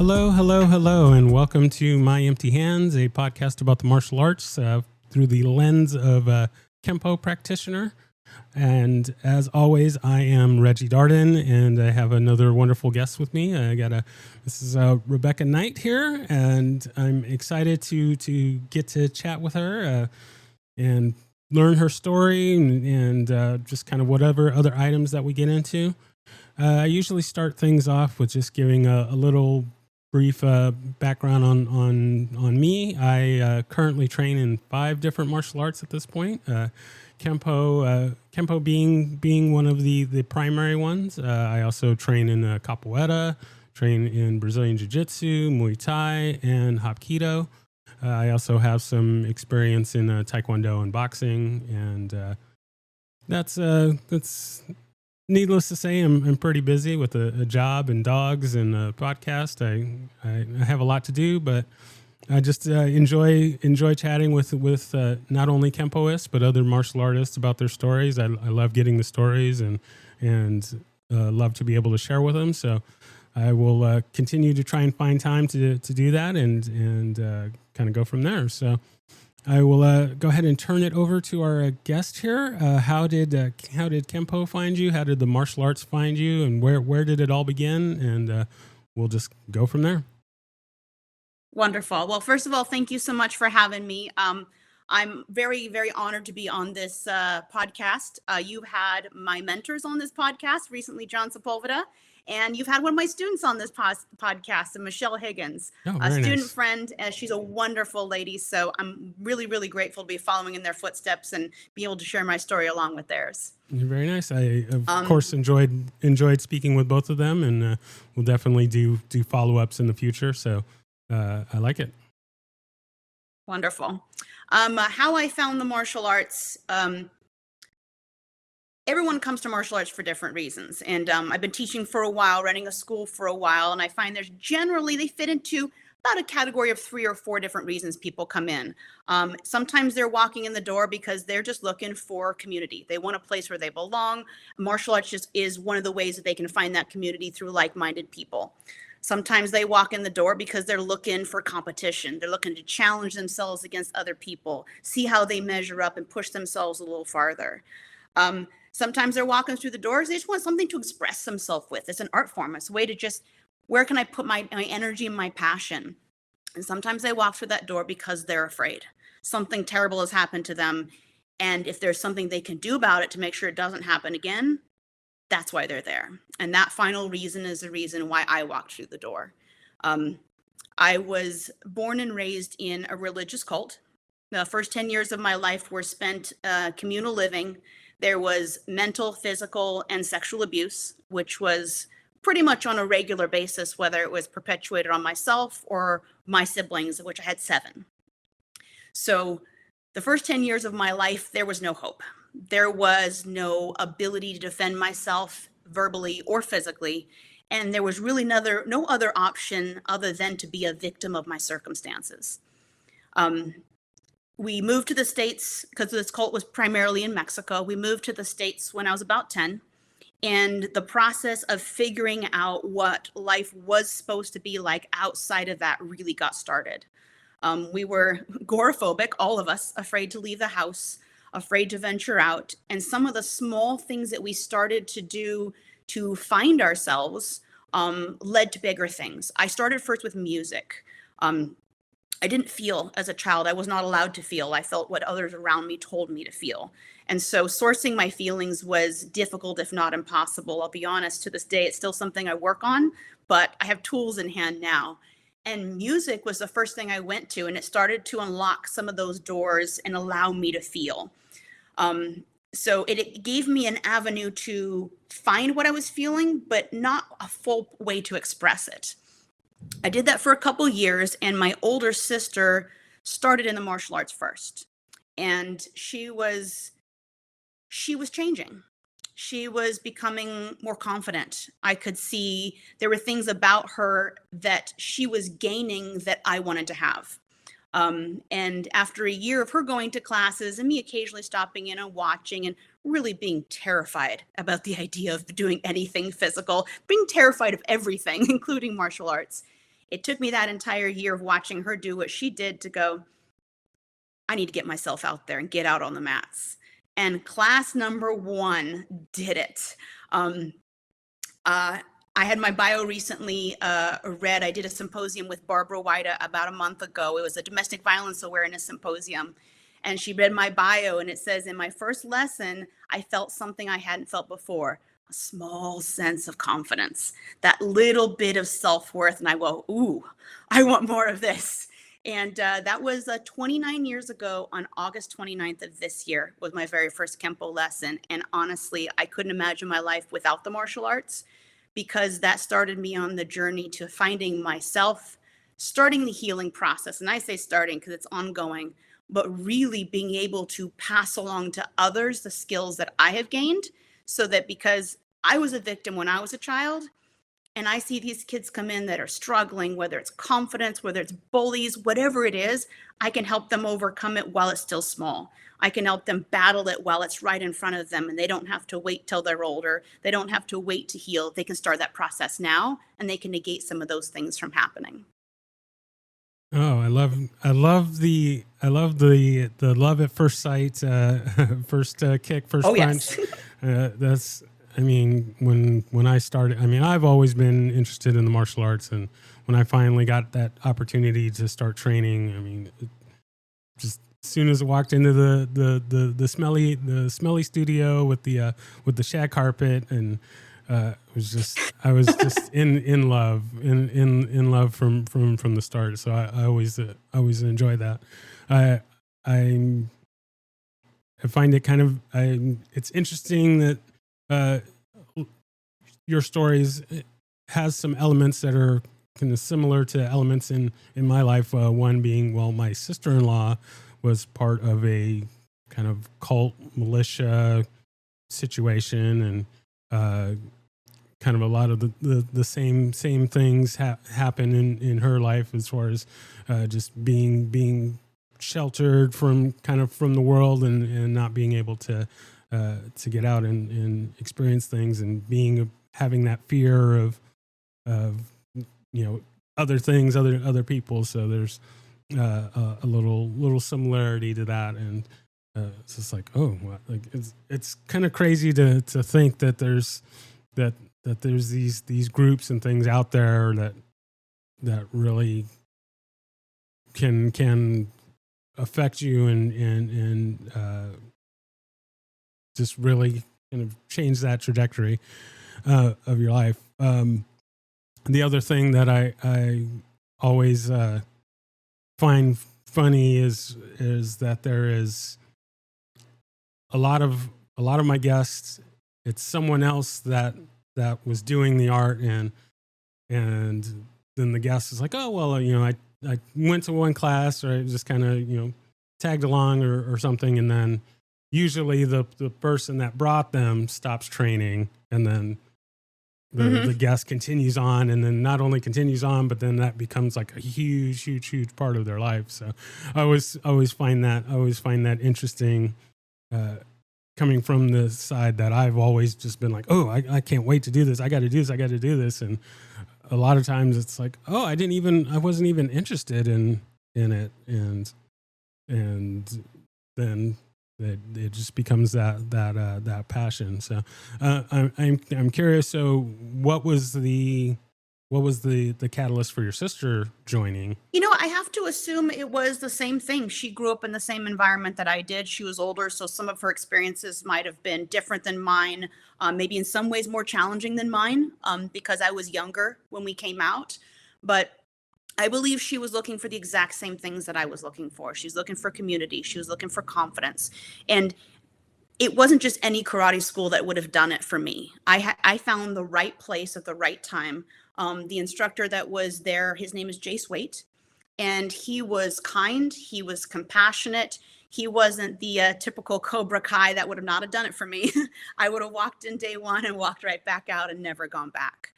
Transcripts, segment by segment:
Hello, and welcome to My Empty Hands, a podcast about the martial arts through the lens of a Kempo practitioner. And as always, I am Reggie Darden, and I have another wonderful guest with me. This is Rebecca Knight here, and I'm excited to get to chat with her and learn her story and just kind of whatever other items that we get into. I usually start things off with just giving a little brief background on me. I currently train in 5 different martial arts at this point. Kempo being one of the primary ones. I also train in capoeira, train in Brazilian Jiu-Jitsu, Muay Thai, and Hapkido. I also have some experience in Taekwondo and boxing, and that's needless to say, I'm pretty busy with a job and dogs and a podcast. I have a lot to do, but I just enjoy chatting with not only Kempoists but other martial artists about their stories. I love getting the stories and love to be able to share with them. So I will continue to try and find time to do that and kind of go from there. So I will go ahead and turn it over to our guest here. How did Kempo find you? How did the martial arts find you? And where did it all begin? And we'll just go from there. Wonderful. Well, first of all, thank you so much for having me. I'm very, very honored to be on this podcast. You've had my mentors on this podcast recently, John Sepulveda, and you've had one of my students on this podcast, Michelle Higgins, a student nice. friend. She's a wonderful lady. So I'm really, really grateful to be following in their footsteps and be able to share my story along with theirs. Very nice. I of course enjoyed speaking with both of them, and we'll definitely do follow-ups in the future. So I like it. Wonderful. How I found the martial arts. Everyone comes to martial arts for different reasons. And I've been teaching for a while, running a school for a while. And I find they fit into about a category of 3 or 4 different reasons people come in. Sometimes they're walking in the door because they're just looking for community. They want a place where they belong. Martial arts just is one of the ways that they can find that community through like-minded people. Sometimes they walk in the door because they're looking for competition. They're looking to challenge themselves against other people, see how they measure up and push themselves a little farther. Sometimes they're walking through the doors. They just want something to express themselves with. It's an art form. It's a way to just, where can I put my energy and my passion? And sometimes they walk through that door because they're afraid. Something terrible has happened to them. And if there's something they can do about it to make sure it doesn't happen again, that's why they're there. And that final reason is the reason why I walked through the door. I was born and raised in a religious cult. The first 10 years of my life were spent communal living. There was mental, physical, and sexual abuse, which was pretty much on a regular basis, whether it was perpetuated on myself or my siblings, of which I had 7. So the first 10 years of my life, there was no hope. There was no ability to defend myself verbally or physically. And there was really no other option other than to be a victim of my circumstances. We moved to the States because this cult was primarily in Mexico. We moved to the States when I was about 10. And the process of figuring out what life was supposed to be like outside of that really got started. We were agoraphobic, all of us, afraid to leave the house, afraid to venture out. And some of the small things that we started to do to find ourselves led to bigger things. I started first with music. I didn't feel as a child. I was not allowed to feel. I felt what others around me told me to feel. And so sourcing my feelings was difficult, if not impossible. I'll be honest, to this day, it's still something I work on, but I have tools in hand now. And music was the first thing I went to, and it started to unlock some of those doors and allow me to feel. So it gave me an avenue to find what I was feeling, but not a full way to express it. I did that for a couple years, and my older sister started in the martial arts first. And she was changing. She was becoming more confident. I could see there were things about her that she was gaining that I wanted to have. And after a year of her going to classes and me occasionally stopping in and watching and really being terrified about the idea of doing anything physical, being terrified of everything, including martial arts, It took me that entire year of watching her do what she did to go, I need to get myself out there and get out on the mats. And class number one did it. Um, uh, I had my bio recently read. I did a symposium with Barbara White about a month ago. It was a domestic violence awareness symposium. And she read my bio, and it says, in my first lesson, I felt something I hadn't felt before, a small sense of confidence, that little bit of self-worth. And I go, ooh, I want more of this. And that was 29 years ago on August 29th of this year was my very first Kempo lesson. And honestly, I couldn't imagine my life without the martial arts, because that started me on the journey to finding myself, starting the healing process. And I say starting because it's ongoing, but really being able to pass along to others the skills that I have gained, so that, because I was a victim when I was a child, and I see these kids come in that are struggling, whether it's confidence, whether it's bullies, whatever it is, I can help them overcome it while it's still small. I can help them battle it while it's right in front of them, and they don't have to wait till they're older. They don't have to wait to heal. They can start that process now, and they can negate some of those things from happening. Oh, I love the love at first sight, first kick, first Oh, punch. yes. That's, I mean, when I started, I mean, I've always been interested in the martial arts, and when I finally got that opportunity to start training, I mean, just as soon as I walked into the smelly studio with the shag carpet, and I was just in love, in love from the start. So I always enjoy that. I I I find it kind of, it's interesting that uh, your stories has some elements that are kind of similar to elements in my life. One being, well, my sister-in-law was part of a kind of cult militia situation, and kind of a lot of the same things happen in her life, as far as just being sheltered from the world, and not being able to get out and experience things, and having that fear of other things, other people. So there's a little similarity to that, and it's just like, oh, like it's kind of crazy to think that there's these groups and things out there that really can affect you, and just really kind of change that trajectory of your life. The other thing that I always find funny is that there is a lot of my guests, it's someone else that was doing the art, and then the guest is like, oh, well, I went to one class, or I just kind of tagged along or something, and then usually the person that brought them stops training, and then the guest continues on, and then not only continues on, but then that becomes like a huge part of their life. So I always find that interesting, coming from the side that I've always just been like, oh, I can't wait to do this. I got to do this. And a lot of times it's like, oh, I wasn't even interested in it. And then it just becomes that passion. So I'm curious. So what was the catalyst for your sister joining? I have to assume it was the same thing. She grew up in the same environment that I did. She was older, so some of her experiences might have been different than mine, maybe in some ways more challenging than mine, because I was younger when we came out. But I believe she was looking for the exact same things that I was looking for. She was looking for community. She was looking for confidence. And it wasn't just any karate school that would have done it for me. I found the right place at the right time. The instructor that was there, his name is Jace Waite, and he was kind. He was compassionate. He wasn't the typical Cobra Kai that would have not have done it for me. I would have walked in day one and walked right back out and never gone back.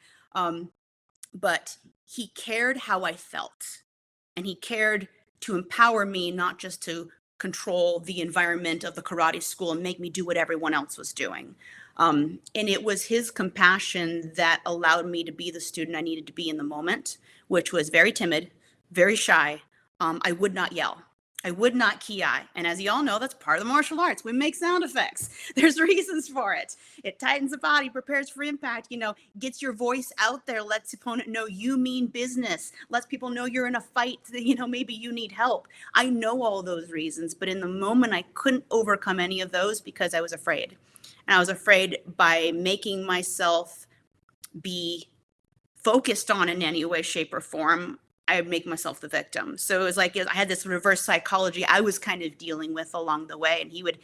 But he cared how I felt, and he cared to empower me, not just to control the environment of the karate school and make me do what everyone else was doing. And it was his compassion that allowed me to be the student I needed to be in the moment, which was very timid, very shy. I would not yell. I would not ki. And as you all know, that's part of the martial arts. We make sound effects. There's reasons for it. It tightens the body, prepares for impact, gets your voice out there, lets the opponent know you mean business, lets people know you're in a fight, that, maybe you need help. I know all those reasons, but in the moment, I couldn't overcome any of those because I was afraid. And I was afraid by making myself be focused on in any way, shape, or form, I would make myself the victim. So it was like I had this reverse psychology I was kind of dealing with along the way. And he would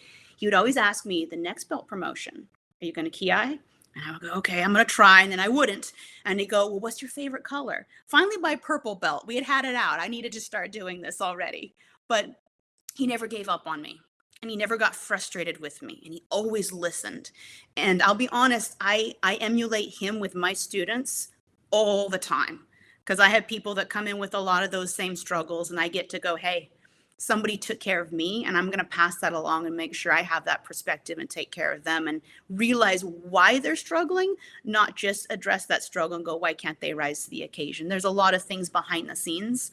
always ask me, the next belt promotion, are you going to ki? And I would go, okay, I'm going to try. And then I wouldn't. And he'd go, well, what's your favorite color? Finally, by purple belt, we had it out. I needed to start doing this already. But he never gave up on me. And he never got frustrated with me. And he always listened. And I'll be honest, I emulate him with my students all the time. Because I have people that come in with a lot of those same struggles, and I get to go, hey, somebody took care of me, and I'm going to pass that along and make sure I have that perspective and take care of them and realize why they're struggling, not just address that struggle and go, why can't they rise to the occasion? There's a lot of things behind the scenes,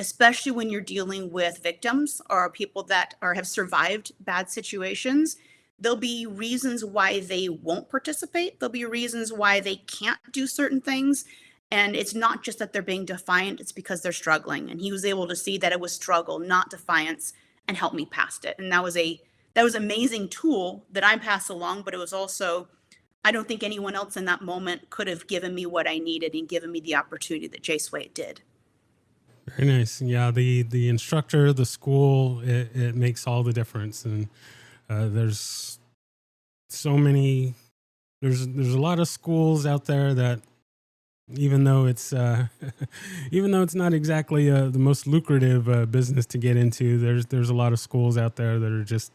especially when you're dealing with victims or people that have survived bad situations. There'll be reasons why they won't participate. There'll be reasons why they can't do certain things. And it's not just that they're being defiant, it's because they're struggling. And he was able to see that it was struggle, not defiance, and help me past it. And that was an amazing tool that I passed along, but it was also, I don't think anyone else in that moment could have given me what I needed and given me the opportunity that Jay Swate did. Very nice. Yeah, the instructor, the school, it makes all the difference. And there's so many, there's a lot of schools out there that, even though it's not exactly the most lucrative business to get into, there's a lot of schools out there that are just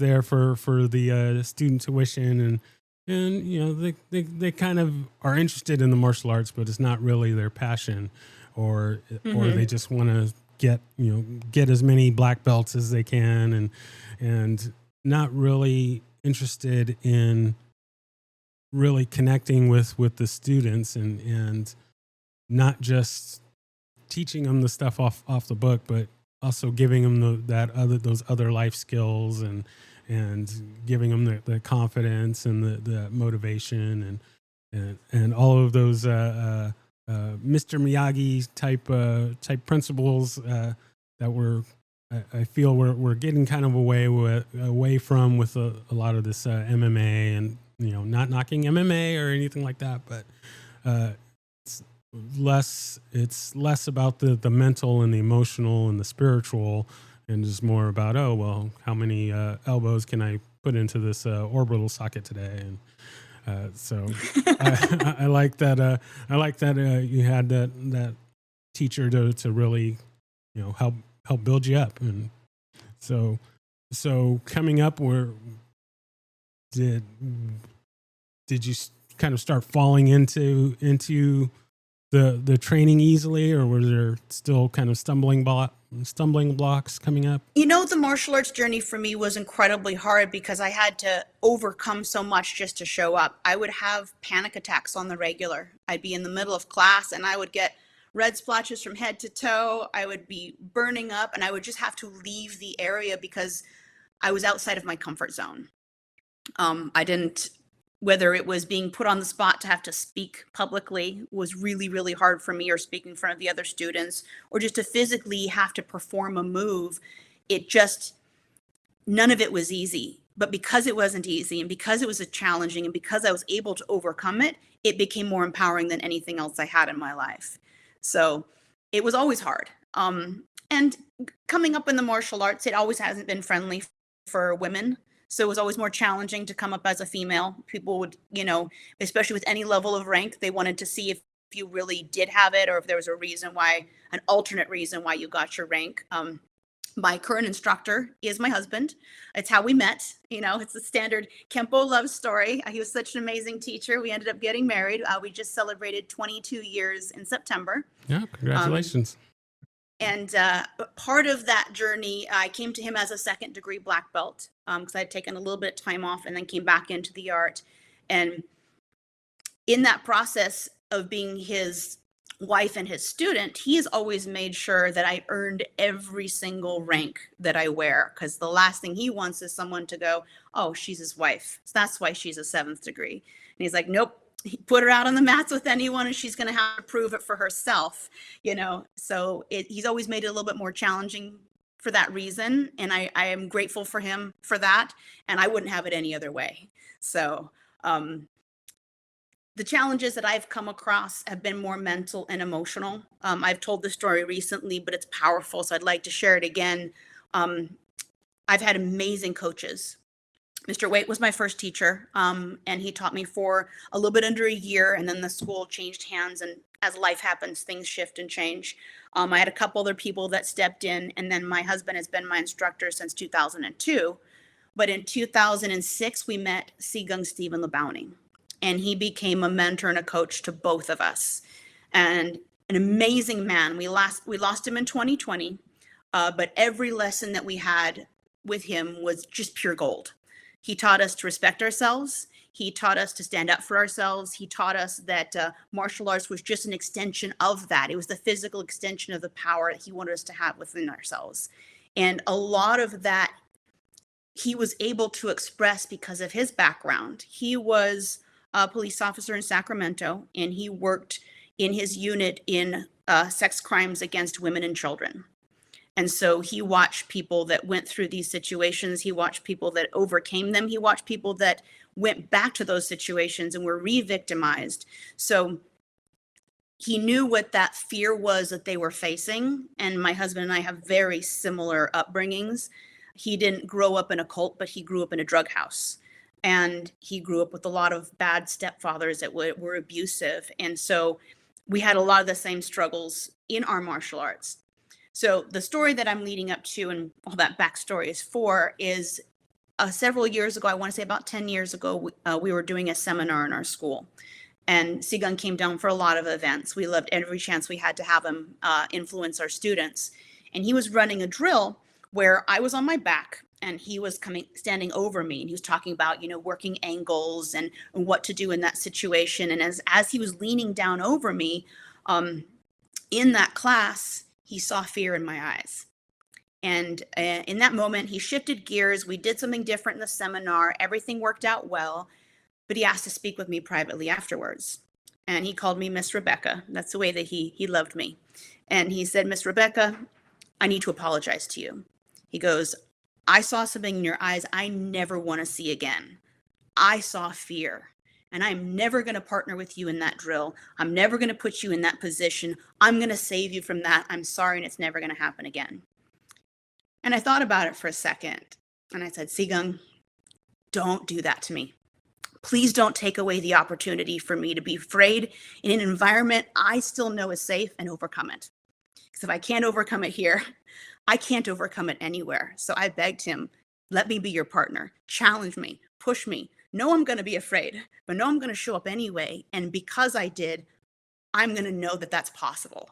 there for the student tuition, and they kind of are interested in the martial arts, but it's not really their passion, or they just want to get as many black belts as they can, and not really interested in really connecting with the students and not just teaching them the stuff off the book, but also giving them those other life skills and giving them the confidence and the motivation and all of those Mr. Miyagi type principles that I feel we're getting kind of away from with a lot of this MMA, and not knocking MMA or anything like that, but it's less about the mental and the emotional and the spiritual, and just more about, oh, well, how many elbows can I put into this orbital socket today? And so I like that. I like that you had that teacher to really help build you up. And so coming up, did you kind of start falling into the training easily, or were there still kind of stumbling blocks coming up? The martial arts journey for me was incredibly hard because I had to overcome so much just to show up. I would have panic attacks on the regular. I'd be in the middle of class and I would get red splotches from head to toe. I would be burning up and I would just have to leave the area because I was outside of my comfort zone. Whether it was being put on the spot to have to speak publicly was really, really hard for me, or speak in front of the other students, or just to physically have to perform a move. None of it was easy. But because it wasn't easy, and because it was challenging, and because I was able to overcome it, it became more empowering than anything else I had in my life. So it was always hard. And coming up in the martial arts, it always hasn't been friendly for women. So it was always more challenging to come up as a female. People would, especially with any level of rank, they wanted to see if you really did have it, or if there was an alternate reason why you got your rank. My current instructor is my husband. It's how we met. It's a standard Kempo love story. He was such an amazing teacher. We ended up getting married. We just celebrated 22 years in September. Yeah, congratulations. And part of that journey, I came to him as a second degree black belt because I had taken a little bit of time off and then came back into the art. And in that process of being his wife and his student, he has always made sure that I earned every single rank that I wear, because the last thing he wants is someone to go, oh, she's his wife, so that's why she's a 7th degree. And he's like, nope, put her out on the mats with anyone and she's going to have to prove it for herself, so he's always made it a little bit more challenging for that reason, and I am grateful for him for that, and I wouldn't have it any other way. So the challenges that I've come across have been more mental and emotional. I've told the story recently, but it's powerful, so I'd like to share it again. I've had amazing coaches. Mr. Waite was my first teacher, and he taught me for a little bit under a year, and then the school changed hands, and as life happens, things shift and change. I had a couple other people that stepped in, and then my husband has been my instructor since 2002. But in 2006, we met Segung Stephen LeBowning, and he became a mentor and a coach to both of us, and an amazing man. We lost him in 2020, but every lesson that we had with him was just pure gold. He taught us to respect ourselves. He taught us to stand up for ourselves. He taught us that martial arts was just an extension of that. It was the physical extension of the power that he wanted us to have within ourselves. And a lot of that he was able to express because of his background. He was a police officer in Sacramento, and he worked in his unit in sex crimes against women and children. And so he watched people that went through these situations. He watched people that overcame them. He watched people that went back to those situations and were re-victimized. So he knew what that fear was that they were facing. And my husband and I have very similar upbringings. He didn't grow up in a cult, but he grew up in a drug house. And he grew up with a lot of bad stepfathers that were abusive. And so we had a lot of the same struggles in our martial arts. So the story that I'm leading up to and all that backstory is several years ago, I want to say about 10 years ago, we were doing a seminar in our school. And Segung came down for a lot of events. We loved every chance we had to have him influence our students. And he was running a drill where I was on my back and he was standing over me, and he was talking about, working angles and what to do in that situation. And as he was leaning down over me in that class, he saw fear in my eyes. And in that moment, he shifted gears. We did something different in the seminar. Everything worked out well, but he asked to speak with me privately afterwards. And he called me Miss Rebecca. That's the way that he loved me. And he said, Miss Rebecca, I need to apologize to you. He goes, I saw something in your eyes I never want to see again. I saw fear. And I'm never going to partner with you in that drill. I'm never going to put you in that position. I'm going to save you from that. I'm sorry, and it's never going to happen again. And I thought about it for a second. And I said, Segung, don't do that to me. Please don't take away the opportunity for me to be afraid in an environment I still know is safe and overcome it. Because if I can't overcome it here, I can't overcome it anywhere. So I begged him, let me be your partner. Challenge me, push me. No, I'm going to be afraid, but no, I'm going to show up anyway. And because I did, I'm going to know that that's possible.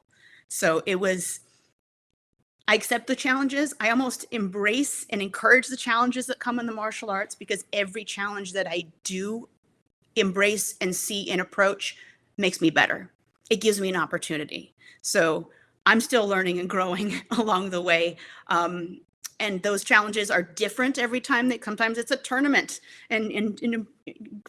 So I accept the challenges. I almost embrace and encourage the challenges that come in the martial arts, because every challenge that I do embrace and see and approach makes me better. It gives me an opportunity. So I'm still learning and growing along the way. And those challenges are different every time. Sometimes it's a tournament and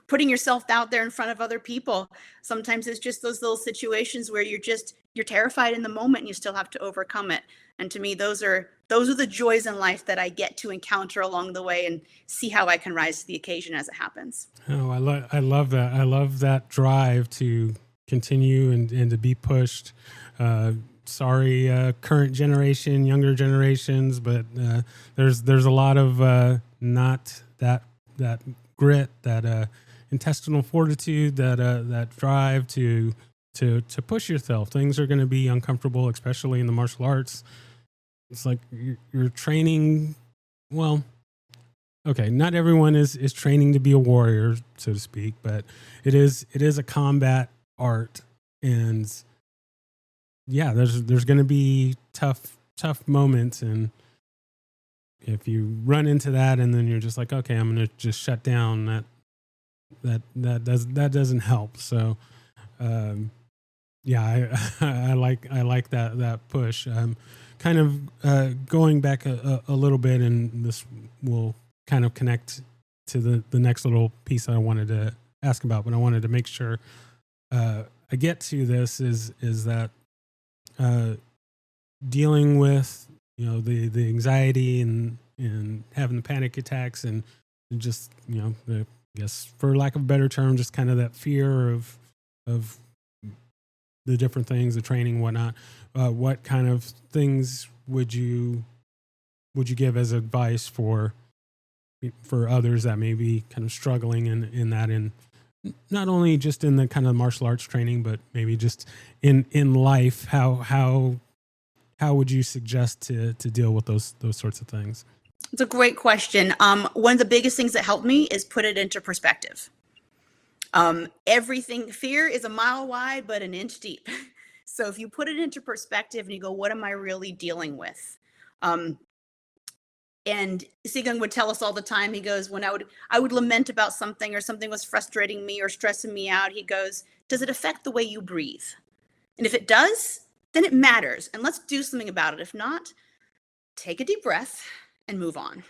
putting yourself out there in front of other people. Sometimes it's just those little situations where you're terrified in the moment and you still have to overcome it. And to me, those are the joys in life that I get to encounter along the way and see how I can rise to the occasion as it happens. Oh, I love that. I love that drive to continue and to be pushed. Sorry, current generation, younger generations, but there's a lot of not that grit, that intestinal fortitude, that drive to push yourself. Things are going to be uncomfortable, especially in the martial arts. It's like you're training. Well, okay, not everyone is training to be a warrior, so to speak, but it is a combat art, and yeah, there's going to be tough moments, and if you run into that and then you're just like, okay, I'm going to just shut down, that doesn't help. So yeah, I like that push. Kind of going back a little bit, and this will kind of connect to the next little piece I wanted to ask about, but I wanted to make sure I get to this is that dealing with the anxiety and having the panic attacks and just I guess for lack of a better term, just kind of that fear of the different things, the training, whatnot. What kind of things would you give as advice for others that may be kind of struggling in that, in not only just in the kind of martial arts training, but maybe just in life? How would you suggest to deal with those sorts of things? It's a great question. One of the biggest things that helped me is put it into perspective. Fear is a mile wide, but an inch deep. So if you put it into perspective and you go, what am I really dealing with? And Sigung would tell us all the time, he goes, when I would lament about something or something was frustrating me or stressing me out, he goes, does it affect the way you breathe? And if it does, then it matters. And let's do something about it. If not, take a deep breath and move on.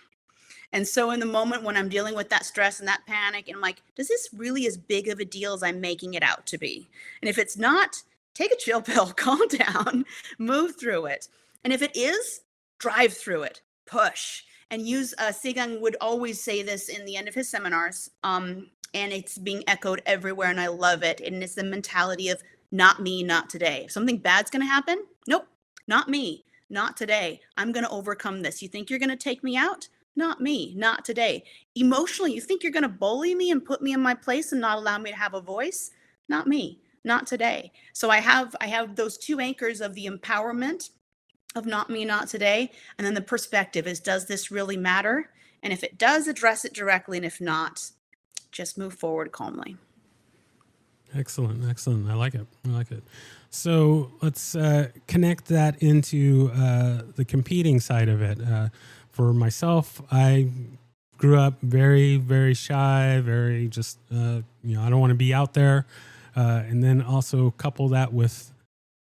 And so in the moment when I'm dealing with that stress and that panic, and I'm like, does this really as big of a deal as I'm making it out to be? And if it's not, take a chill pill, calm down, move through it. And if it is, drive through it, push. And use, Sigung would always say this in the end of his seminars, and it's being echoed everywhere, and I love it. And it's the mentality of not me, not today. If something bad's going to happen, nope, not me, not today. I'm going to overcome this. You think you're going to take me out? Not me, not today. Emotionally, you think you're going to bully me and put me in my place and not allow me to have a voice? Not me, not today. So I have those two anchors of the empowerment of not me, not today, and then the perspective is, does this really matter? And if it does, address it directly, and if not, just move forward calmly. Excellent. I like it. So let's connect that into the competing side of it. For myself, I grew up very, very shy, very just, I don't want to be out there. And then also couple that with,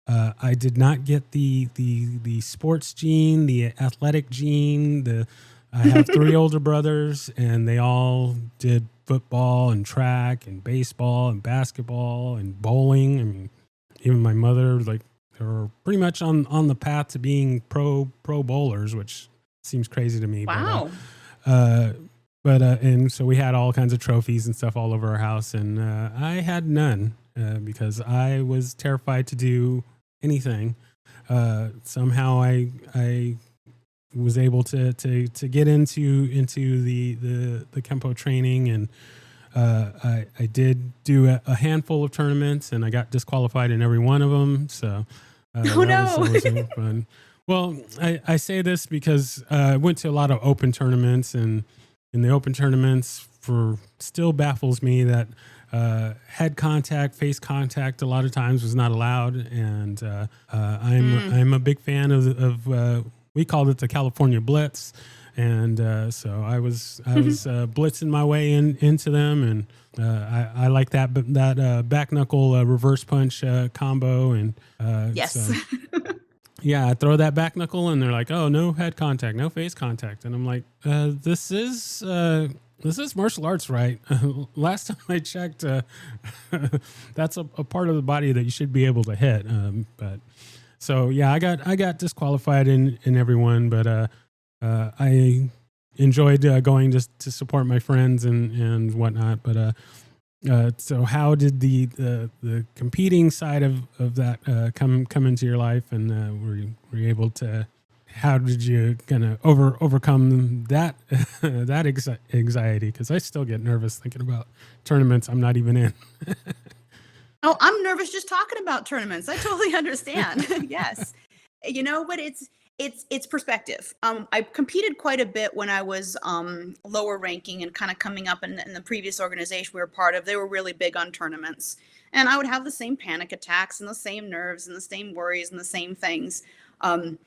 I did not get the sports gene, the athletic gene. I have 3 older brothers, and they all did football and track and baseball and basketball and bowling. I mean, even my mother, like, they were pretty much on the path to being pro bowlers, which seems crazy to me. Wow. But and so we had all kinds of trophies and stuff all over our house, and I had none because I was terrified to do anything. Somehow I was able to get into the Kempo training, and I did do a handful of tournaments, and I got disqualified in every one of them. So that was fun. Well, I say this because I went to a lot of open tournaments, and in the open tournaments, still baffles me that head contact, face contact, a lot of times was not allowed. And I'm a big fan of we called it the California Blitz, and so I was blitzing my way into them, and I like that, but that back knuckle reverse punch combo, and yes. So, yeah, I throw that back knuckle, and they're like, "Oh, no head contact, no face contact," and I'm like, "This is martial arts, right?" Last time I checked, that's a part of the body that you should be able to hit. But so yeah, I got disqualified in everyone, but I enjoyed going to support my friends and whatnot. But so how did the competing side of that come into your life, and were you able to? How did you kind of overcome that that anxiety? Because I still get nervous thinking about tournaments I'm not even in. Oh, I'm nervous just talking about tournaments. I totally understand. Yes. But It's perspective. I competed quite a bit when I was lower ranking and kind of coming up in the previous organization we were part of. They were really big on tournaments, and I would have the same panic attacks and the same nerves and the same worries and the same things. Um,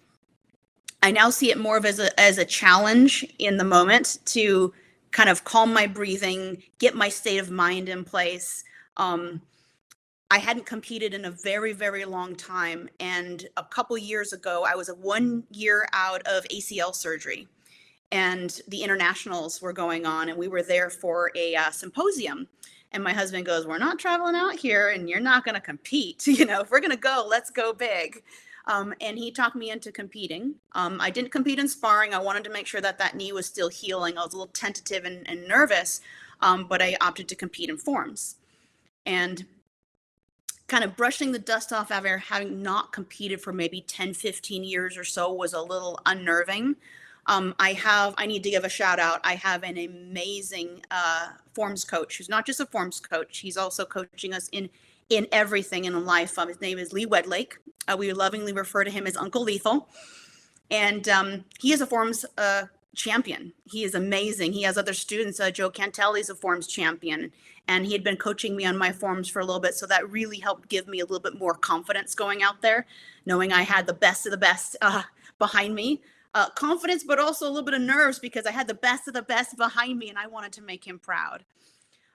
I now see it more of as a challenge in the moment to kind of calm my breathing, get my state of mind in place. Um, I hadn't competed in a very, very long time. And a couple years ago, I was 1 year out of ACL surgery, and the internationals were going on, and we were there for a symposium. And my husband goes, "We're not traveling out here, and you're not going to compete. If we're going to go, let's go big." And he talked me into competing. I didn't compete in sparring. I wanted to make sure that knee was still healing. I was a little tentative and nervous, but I opted to compete in forms. And kind of brushing the dust off after having not competed for maybe 10, 15 years or so was a little unnerving. I need to give a shout out. I have an amazing forms coach who's not just a forms coach. He's also coaching us in everything in life. His name is Lee Wedlake. We lovingly refer to him as Uncle Lethal. And he is a forms champion. He is amazing. He has other students. Joe Cantelli's a forms champion, and he had been coaching me on my forms for a little bit. So that really helped give me a little bit more confidence going out there, knowing I had the best of the best behind me. Confidence, but also a little bit of nerves because I had the best of the best behind me and I wanted to make him proud.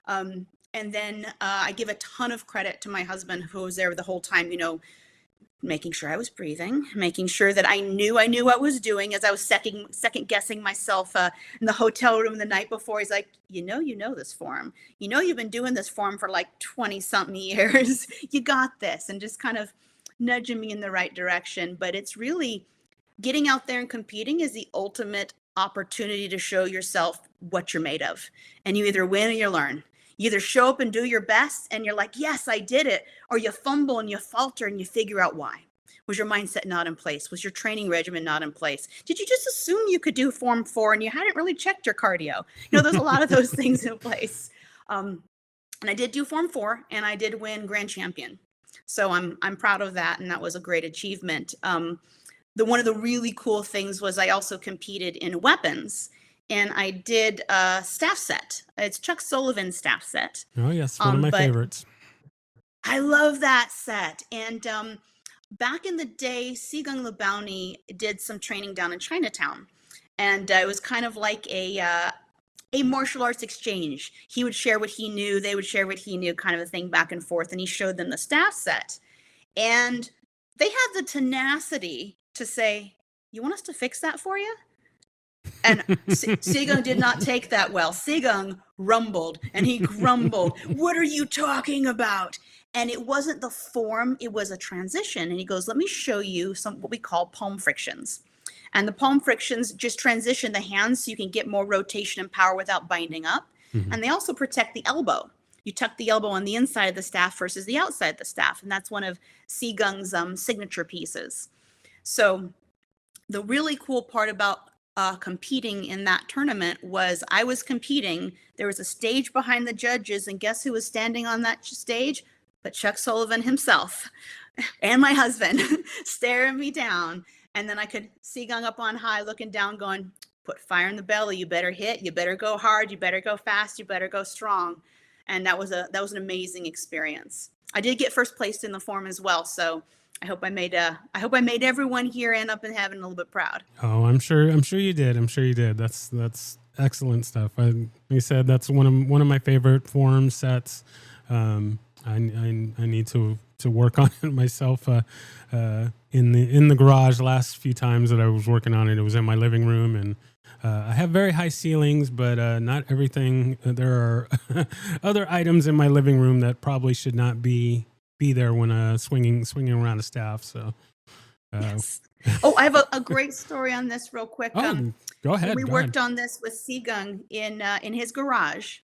And then I give a ton of credit to my husband, who was there the whole time, making sure I was breathing, making sure that I knew what I was doing as I was second guessing myself in the hotel room the night before. He's like, you know this form. You've been doing this form for like 20 something years. You got this. And just kind of nudging me in the right direction. But it's really getting out there and competing is the ultimate opportunity to show yourself what you're made of. And you either win or you learn. You either show up and do your best and you're like, yes, I did it. Or you fumble and you falter and you figure out why. Was your mindset not in place? Was your training regimen not in place? Did you just assume you could do Form 4 and you hadn't really checked your cardio? There's a lot of those things in place. And I did do Form 4 and I did win Grand Champion. So I'm proud of that. And that was a great achievement. One of the really cool things was I also competed in weapons. And I did a staff set. It's Chuck Sullivan's staff set. Oh, yes. One of my favorites. I love that set. And back in the day, Sigung Lubauni did some training down in Chinatown. And it was kind of like a martial arts exchange. He would share what he knew. They would share what he knew, kind of a thing back and forth. And he showed them the staff set. And they had the tenacity to say, "You want us to fix that for you?" And Sigung did not take that well. Sigung rumbled and he grumbled. "What are you talking about?" And it wasn't the form, it was a transition. And he goes, "Let me show you what we call palm frictions." And the palm frictions just transition the hands so you can get more rotation and power without binding up. Mm-hmm. And they also protect the elbow. You tuck the elbow on the inside of the staff versus the outside of the staff. And that's one of Sigung's signature pieces. So the really cool part about competing in that tournament was I was competing. There was a stage behind the judges, and guess who was standing on that stage? But Chuck Sullivan himself and my husband staring me down. And then I could see Sigung up on high looking down going, "Put fire in the belly. You better hit. You better go hard. You better go fast. You better go strong." And that was an amazing experience. I did get first place in the form as well. So I hope I made everyone here and up in heaven a little bit proud. Oh, I'm sure you did. That's excellent stuff. Like you said, that's one of my favorite form sets. I need to work on it myself. In the garage, last few times that I was working on it, it was in my living room, and I have very high ceilings, but not everything. There are other items in my living room that probably should not be there when swinging around a staff. So, yes. Oh, I have a great story on this real quick. Go ahead. We worked on this with Sigung in his garage.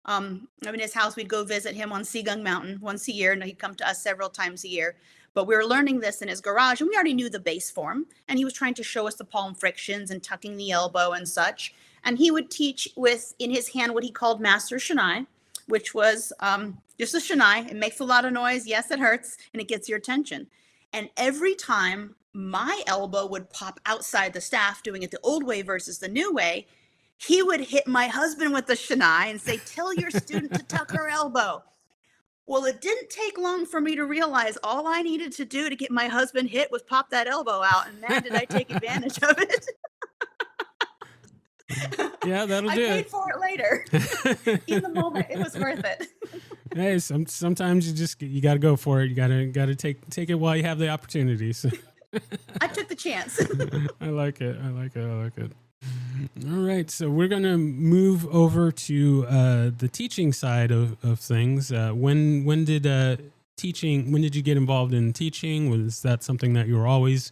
In his house, we'd go visit him on Sigung Mountain once a year, and he'd come to us several times a year. But we were learning this in his garage, and we already knew the base form. And he was trying to show us the palm frictions and tucking the elbow and such. And he would teach with in his hand what he called Master Shinai, which was just a Shinai. It makes a lot of noise. Yes, it hurts, and it gets your attention. And every time my elbow would pop outside the staff doing it the old way versus the new way, he would hit my husband with the shinai and say, "Tell your student to tuck her elbow." Well, it didn't take long for me to realize all I needed to do to get my husband hit was pop that elbow out, and man, did I take advantage of it. Yeah, that'll I do paid for it later. In the moment, it was worth it. Hey, sometimes you got to go for it. You got to take it while you have the opportunity. So I took the chance. I like it. I like it. I like it. All right, so we're gonna move over to the teaching side of things. When did teaching? When did you get involved in teaching? Was that something that you were always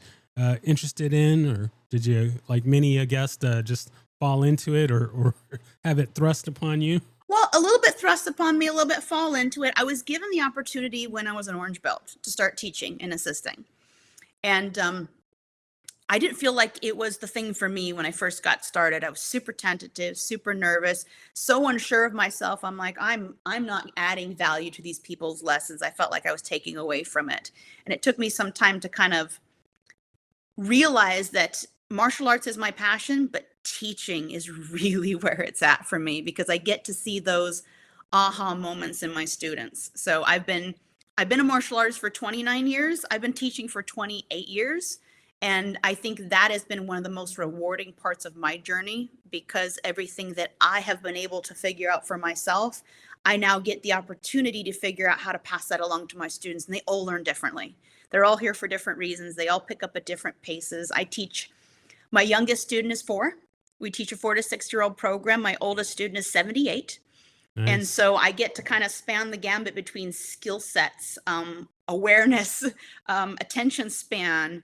interested in, or did you, like many a guest, just fall into it, or have it thrust upon you? Well, a little bit thrust upon me, a little bit fall into it. I was given the opportunity when I was an orange belt to start teaching and assisting. And I didn't feel like it was the thing for me when I first got started. I was super tentative, super nervous, so unsure of myself. I'm like, I'm not adding value to these people's lessons. I felt like I was taking away from it. And it took me some time to kind of realize that martial arts is my passion, but teaching is really where it's at for me because I get to see those aha moments in my students. So I've been a martial artist for 29 years. I've been teaching for 28 years. And I think that has been one of the most rewarding parts of my journey because everything that I have been able to figure out for myself, I now get the opportunity to figure out how to pass that along to my students, and they all learn differently. They're all here for different reasons. They all pick up at different paces. I teach, my youngest student is 4. We teach a 4 to 6-year-old program. My oldest student is 78. And Nice. so I get to kind of span the gambit between skill sets, awareness, attention span,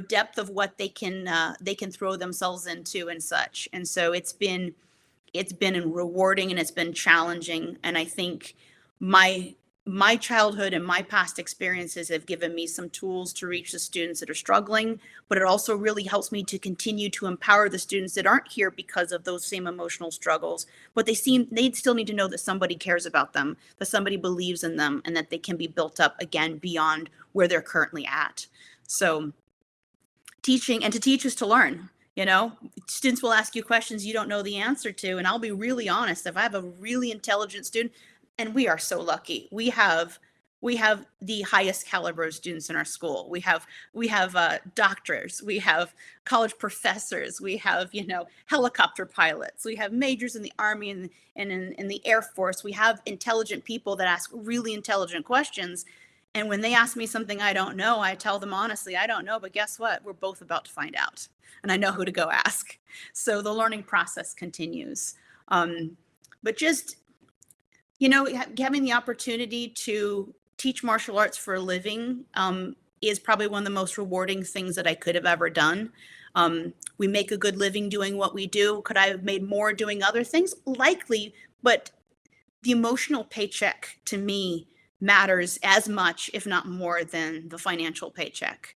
depth of what they can throw themselves into and such. And so it's been rewarding and it's been challenging. And I think my my childhood and my past experiences have given me some tools to reach the students that are struggling, but it also really helps me to continue to empower the students that aren't here because of those same emotional struggles, but they still need to know that somebody cares about them, that somebody believes in them, and that they can be built up again beyond where they're currently at. So teaching, and to teach is to learn. Students will ask you questions you don't know the answer to, and I'll be really honest. If I have a really intelligent student, and we are so lucky, we have the highest caliber of students in our school. We have doctors, we have college professors, we have helicopter pilots, we have majors in the Army and in the Air Force. We have intelligent people that ask really intelligent questions. And when they ask me something I don't know, I tell them honestly, I don't know, but guess what? We're both about to find out. And I know who to go ask. So the learning process continues. But just, having the opportunity to teach martial arts for a living is probably one of the most rewarding things that I could have ever done. We make a good living doing what we do. Could I have made more doing other things? Likely, but the emotional paycheck to me matters as much, if not more, than the financial paycheck.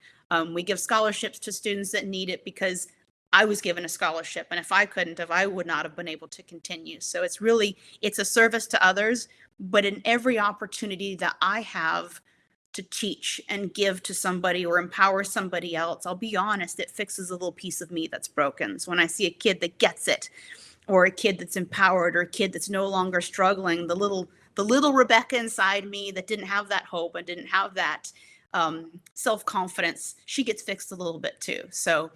We give scholarships to students that need it because I was given a scholarship, and if I couldn't have, I would not have been able to continue. So it's a service to others, but in every opportunity that I have to teach and give to somebody or empower somebody else, I'll be honest, it fixes a little piece of me that's broken. So when I see a kid that gets it, or a kid that's empowered, or a kid that's no longer struggling, the little Rebecca inside me that didn't have that hope and didn't have that self-confidence, she gets fixed a little bit too. So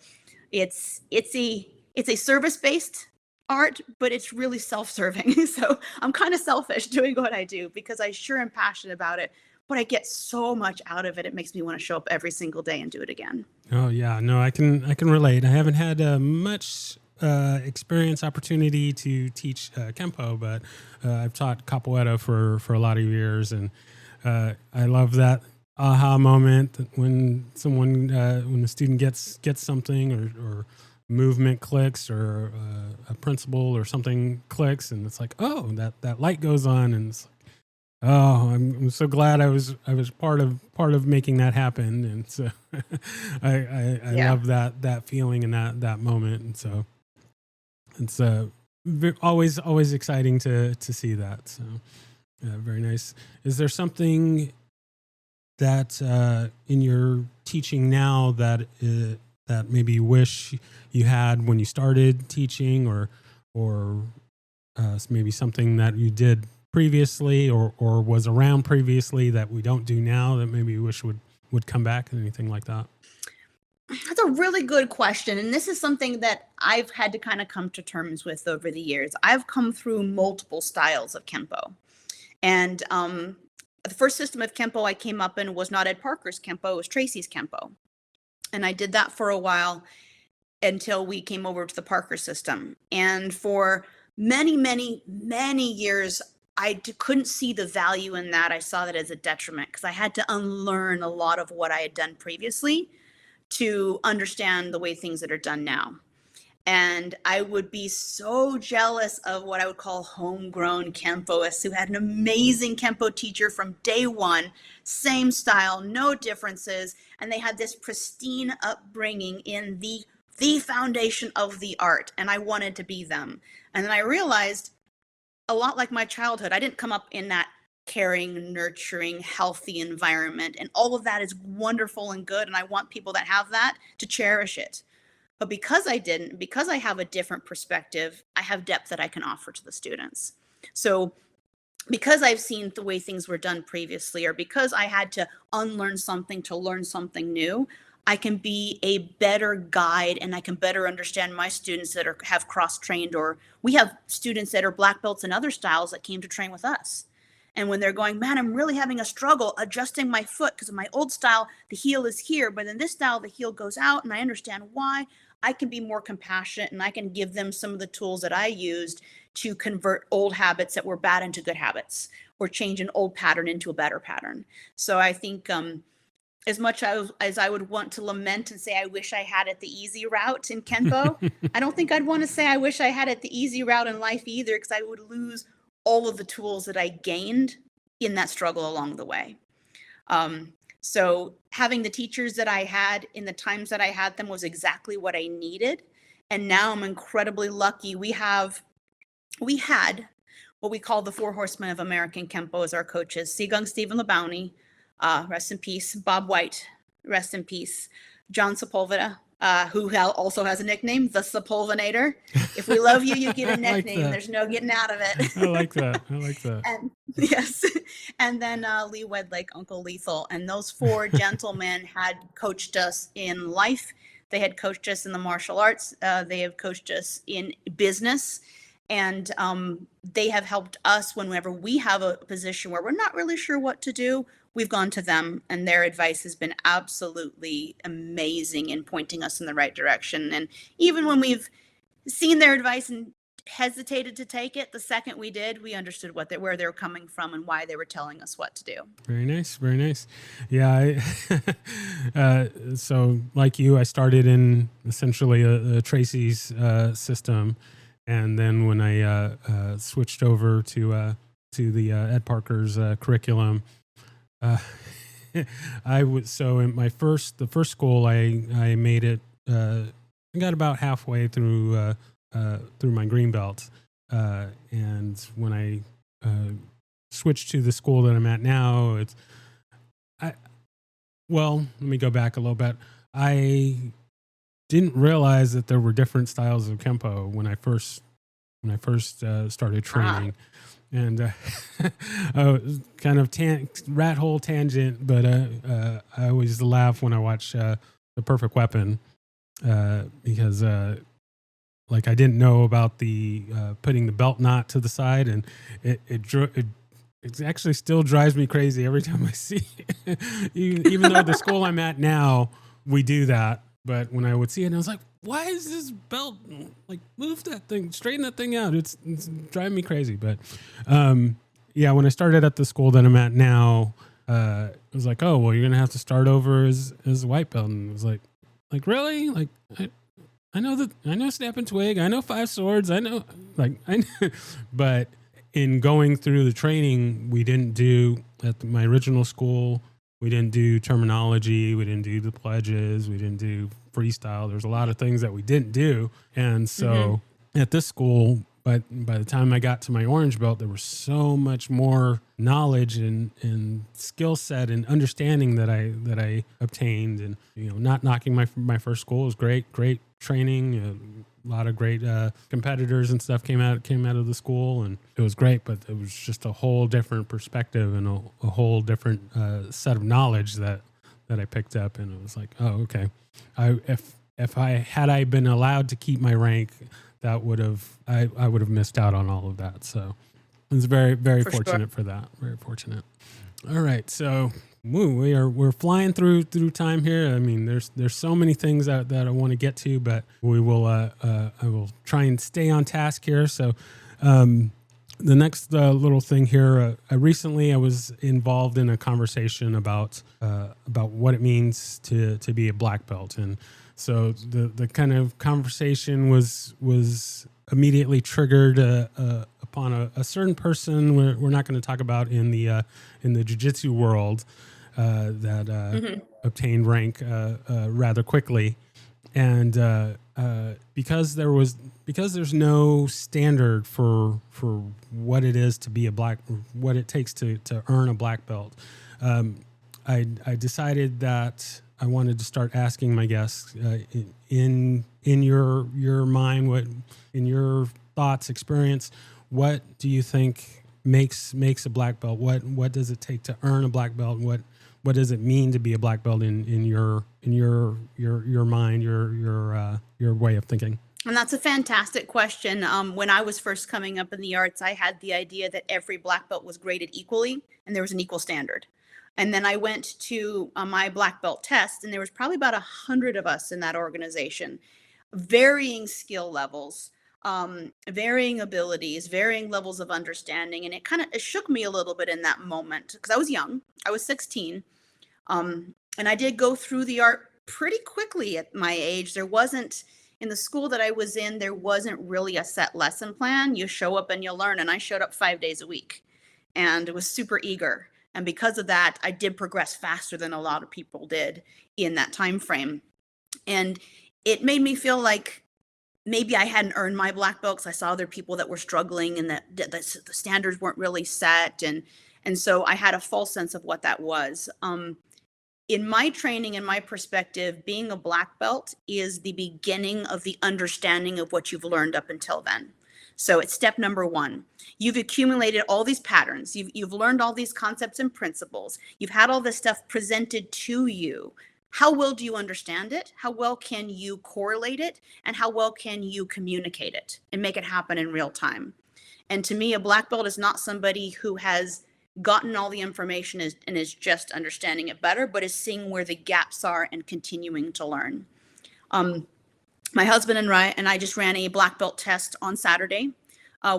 it's a service-based art, but it's really self-serving. So I'm kind of selfish doing what I do because I sure am passionate about it, but I get so much out of it. It makes me want to show up every single day and do it again. Oh yeah, no, I can relate. I haven't had much experience opportunity to teach Kempo, but I've taught capoeira for a lot of years, and I love that aha moment when when the student gets something, or movement clicks, or a principle or something clicks, and it's like, oh, that light goes on, and it's like, oh, I'm so glad I was part of making that happen, and so I Yeah. love that feeling and that moment, and so it's always exciting to see that. So very nice. Is there something that in your teaching now that maybe you wish you had when you started teaching, or maybe something that you did previously or was around previously that we don't do now that maybe you wish would come back, anything like that? That's a really good question. And this is something that I've had to kind of come to terms with over the years. I've come through multiple styles of Kempo. And the first system of Kempo I came up in was not Ed Parker's Kempo, it was Tracy's Kempo. And I did that for a while until we came over to the Parker system. And for many, many, many years, couldn't see the value in that. I saw that as a detriment because I had to unlearn a lot of what I had done previously to understand the way things that are done now. And I would be so jealous of what I would call homegrown Kempoists who had an amazing Kempo teacher from day one, same style, no differences. And they had this pristine upbringing in the foundation of the art. And I wanted to be them. And then I realized, a lot like my childhood, I didn't come up in that caring, nurturing, healthy environment. And all of that is wonderful and good. And I want people that have that to cherish it. But because I didn't, because I have a different perspective, I have depth that I can offer to the students. So because I've seen the way things were done previously, or because I had to unlearn something to learn something new, I can be a better guide and I can better understand my students that have cross-trained, or we have students that are black belts in other styles that came to train with us. And when they're going, man, I'm really having a struggle adjusting my foot because in my old style, the heel is here, but in this style, the heel goes out, and I understand why. I can be more compassionate and I can give them some of the tools that I used to convert old habits that were bad into good habits, or change an old pattern into a better pattern. So I think as much as I would want to lament and say, I wish I had it the easy route in Kempo, I don't think I'd want to say I wish I had it the easy route in life either, because I would lose all of the tools that I gained in that struggle along the way. So having the teachers that I had in the times that I had them was exactly what I needed. And now I'm incredibly lucky. We had what we call the Four Horsemen of American Kempo as our coaches: Sigung Stephen Labounty, rest in peace; Bob White, rest in peace; John Sepulveda, who also has a nickname, the Sepulvenator. If we love you, you get a nickname. Like, there's no getting out of it. I like that. And yes. And then Lee Wedlake, Uncle Lethal. And those four gentlemen had coached us in life. They had coached us in the martial arts. They have coached us in business. And they have helped us whenever we have a position where we're not really sure what to do. We've gone to them, and their advice has been absolutely amazing in pointing us in the right direction. And even when we've seen their advice and hesitated to take it, the second we did, we understood where they were coming from and why they were telling us what to do. Very nice. Very nice. Yeah. So like you, I started in essentially a Tracy's system. And then when I switched over to the Ed Parker's curriculum, I was in the first school I made it. I got about halfway through my green belt, and when I switched to the school that I'm at now, let me go back a little bit. I didn't realize that there were different styles of Kempo when I first started training. And kind of rat hole tangent, but I always laugh when I watch The Perfect Weapon, because like I didn't know about the putting the belt knot to the side, and it actually still drives me crazy every time I see it. Even though the school I'm at now, we do that. But when I would see it, I was like, why is this belt, like, move that thing, straighten that thing out. It's driving me crazy. But yeah, when I started at the school that I'm at now, it was like, oh, well, you're going to have to start over as a white belt. And it was like really? Like, I know Snap and Twig. I know Five Swords. I know, but in going through the training, we didn't do at my original school. We didn't do terminology. We didn't do the pledges. We didn't do freestyle. There's a lot of things that we didn't do. And so at this school, But by the time I got to my orange belt, there was so much more knowledge and skill set and understanding that I obtained. And not knocking my first school. It was great training. A lot of great competitors and stuff came out of the school, and it was great. But it was just a whole different perspective and a whole different set of knowledge that I picked up. And it was like, oh, okay. If I been allowed to keep my rank, that would have I would have missed out on all of that. So I was very, very fortunate for that. Very fortunate. All right, so we're flying through time here. I mean, there's so many things that I want to get to, but we will I will try and stay on task here. So the next little thing here, recently I was involved in a conversation about what it means to be a black belt. And so the kind of conversation was immediately triggered upon a certain person we're not going to talk about in the jiu-jitsu world that obtained rank rather quickly. And because there's no standard for what it is to be what it takes to earn a black belt, I decided that I wanted to start asking my guests in your mind, in your thoughts, experience, what do you think makes a black belt? What does it take to earn a black belt? What does it mean to be a black belt in your mind, your way of thinking? And that's a fantastic question. When I was first coming up in the arts, I had the idea that every black belt was graded equally and there was an equal standard. And then I went to my black belt test, and there was probably about 100 of us in that organization, varying skill levels, varying abilities, varying levels of understanding. And it shook me a little bit in that moment because I was young. I was 16. And I did go through the art pretty quickly at my age. In the school that I was in, there wasn't really a set lesson plan. You show up and you learn. And I showed up 5 days a week and was super eager. And because of that, I did progress faster than a lot of people did in that time frame. And it made me feel like maybe I hadn't earned my black belt because I saw other people that were struggling and that the standards weren't really set. And so I had a false sense of what that was. In my training and my perspective, being a black belt is the beginning of the understanding of what you've learned up until then. So it's step number one. You've accumulated all these patterns. You've learned all these concepts and principles. You've had all this stuff presented to you. How well do you understand it? How well can you correlate it? And how well can you communicate it and make it happen in real time? And to me, a black belt is not somebody who has gotten all the information and is just understanding it better, but is seeing where the gaps are and continuing to learn. My husband and I just ran a black belt test on Saturday.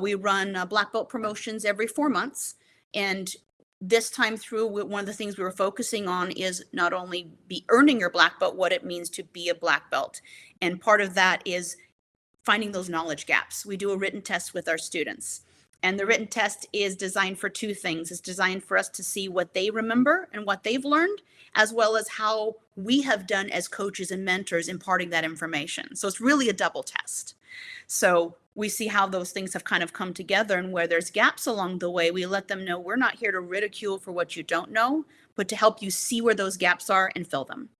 We run black belt promotions every 4 months. And this time through, one of the things we were focusing on is not only be earning your black belt, what it means to be a black belt. And part of that is finding those knowledge gaps. We do a written test with our students. And the written test is designed for two things. It's designed for us to see what they remember and what they've learned, as well as how we have done as coaches and mentors imparting that information. So it's really a double test. So we see how those things have kind of come together, and where there's gaps along the way, we let them know we're not here to ridicule for what you don't know, but to help you see where those gaps are and fill them.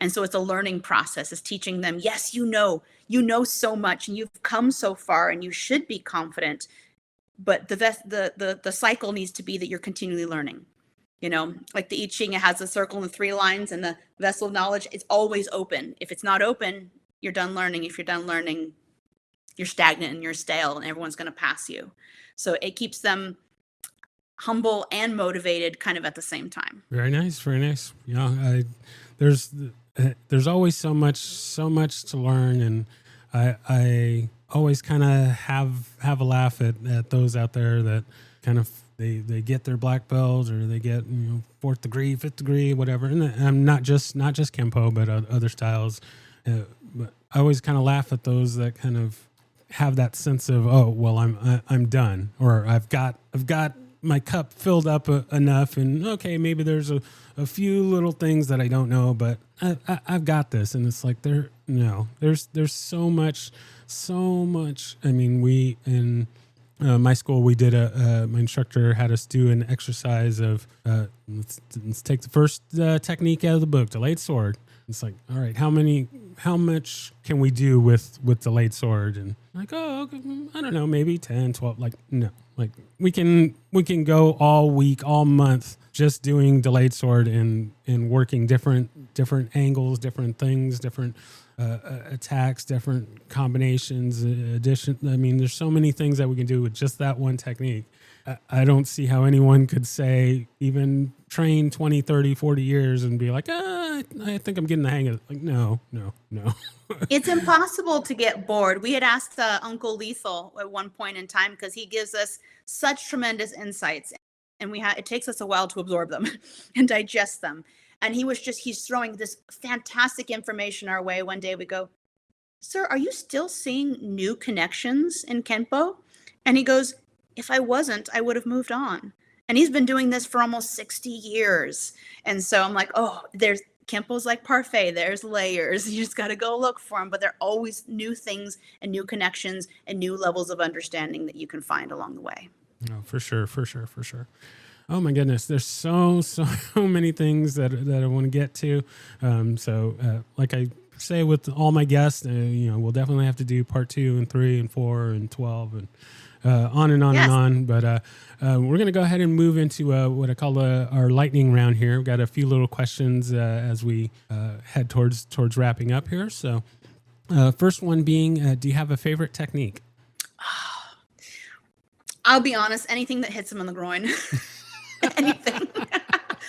And so it's a learning process. It's teaching them, yes, you know so much and you've come so far and you should be confident, but the cycle needs to be that you're continually learning. Like the I Ching, it has a circle and 3 lines, and the vessel of knowledge, it's always open. If it's not open, you're done learning. If you're done learning, you're stagnant and you're stale, and everyone's going to pass you. So it keeps them humble and motivated kind of at the same time. Very nice. Very nice. Yeah. There's always so much to learn. And I always kind of have a laugh at those out there that kind of, they get their black belt, or they get 4th degree, 5th degree, whatever. And I'm not just Kempo, but other styles. But I always kind of laugh at those that kind of have that sense of, oh, well, I'm done, or I've got my cup filled up enough, and okay, maybe there's a few little things that I don't know, but I've got this. And it's like there's so so much. I mean, we in my school, we did my instructor had us do an exercise of let's take the first technique out of the book, delayed sword. It's like, all right, how much can we do with delayed sword? And like, oh, I don't know, maybe 10, 12. Like, no, like we can go all week, all month, just doing delayed sword and working different angles, different things, different attacks, different combinations, addition. I mean, there's so many things that we can do with just that one technique. I don't see how anyone could say, even train 20, 30, 40 years and be like, I think I'm getting the hang of it. Like, no. It's impossible to get bored. We had asked Uncle Lethal at one point in time, because he gives us such tremendous insights, and it takes us a while to absorb them and digest them. And he's throwing this fantastic information our way. One day we go, sir, are you still seeing new connections in Kenpo? And he goes, if I wasn't, I would have moved on. And he's been doing this for almost 60 years. And so I'm like, oh, Kenpo's like parfait. There's layers. You just got to go look for them. But there are always new things and new connections and new levels of understanding that you can find along the way. Oh, for sure. Oh my goodness, there's so many things that I want to get to. Like I say with all my guests, we'll definitely have to do part 2 and 3 and 4 and 12 and on and on and on. But we're going to go ahead and move into what I call our lightning round here. We've got a few little questions as we head towards wrapping up here. So first one being, do you have a favorite technique? I'll be honest, anything that hits him in the groin. Anything.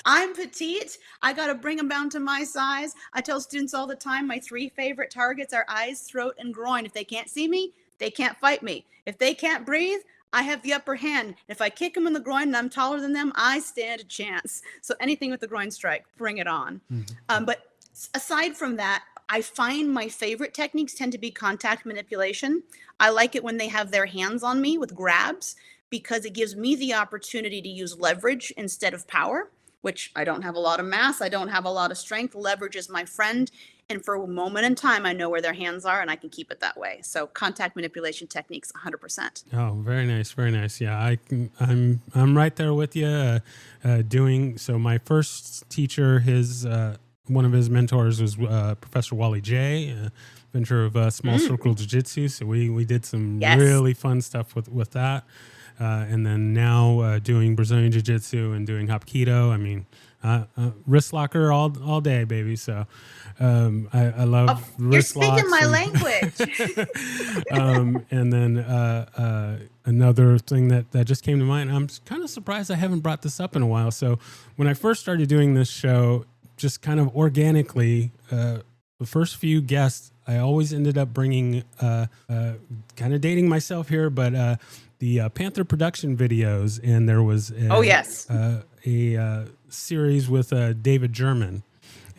I'm petite. I got to bring them down to my size. I tell students all the time, my 3 favorite targets are eyes, throat, and groin. If they can't see me, they can't fight me. If they can't breathe, I have the upper hand. If I kick them in the groin and I'm taller than them, I stand a chance. So anything with the groin strike, bring it on. Mm-hmm. But aside from that, I find my favorite techniques tend to be contact manipulation. I like it when they have their hands on me with grabs, because it gives me the opportunity to use leverage instead of power, which I don't have a lot of mass. I don't have a lot of strength. Leverage is my friend. And for a moment in time, I know where their hands are and I can keep it that way. So contact manipulation techniques, 100%. Oh, very nice. Very nice. Yeah, I'm right there with you so my first teacher, one of his mentors was Professor Wally J, inventor of small circle jiu-jitsu. So we did some really fun stuff with that. And then now doing Brazilian Jiu-Jitsu and doing Hapkido. I mean, wrist locker all day, baby. So I love wrist locks. You're speaking my language. And then another thing that just came to mind, I'm kind of surprised I haven't brought this up in a while. So when I first started doing this show, just kind of organically, the first few guests, I always ended up bringing, kind of dating myself here, but the Panther production videos, and there was a series with David German,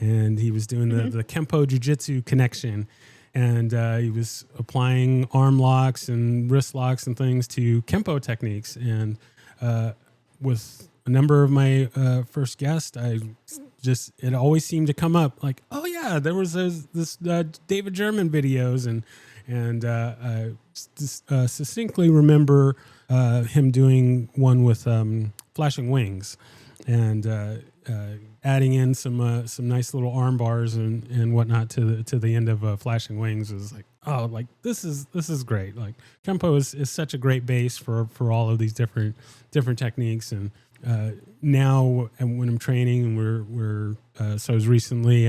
and he was doing the Kenpo Jiu-Jitsu connection, and he was applying arm locks and wrist locks and things to Kenpo techniques. And with a number of my first guests, it always seemed to come up like, oh yeah, there was this David German videos, and I succinctly remember him doing one with Flashing Wings, and adding in some nice little arm bars and whatnot to the end of Flashing Wings. Was like, oh, like this is great. Like Kenpo is such a great base for all of these different techniques. And now, and when I'm training, and so I was recently